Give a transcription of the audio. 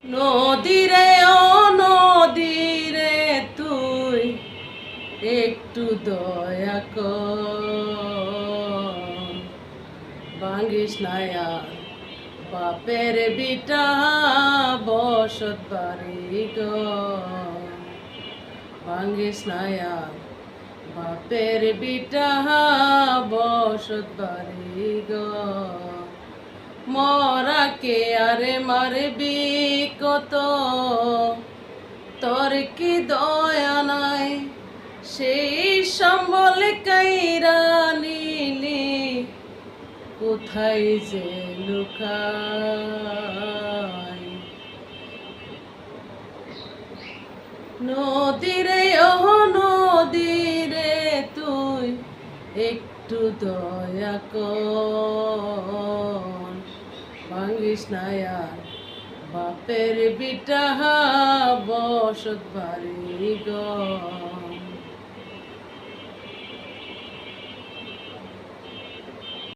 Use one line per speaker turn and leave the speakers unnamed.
নদীরে ও নদীরে তুই একটু দয়া কর, ভাঙ্গিস না আর বাপের বিটা বসত বাড়ি ঘর, ভাঙ্গিস না আর বাপের বিটা বসত বাড়ি ঘর। মরাকে আরে মারবি কত, তোর কি দয়া নাই? সেই সম্বল কাইরা নিলি, কোথায় যে লুকাই? নদীরে ও নদীরে তুই একটু দয়া কর, ভাঙ্গিস না আর বাপের বিটা বসত বাড়ি ঘর।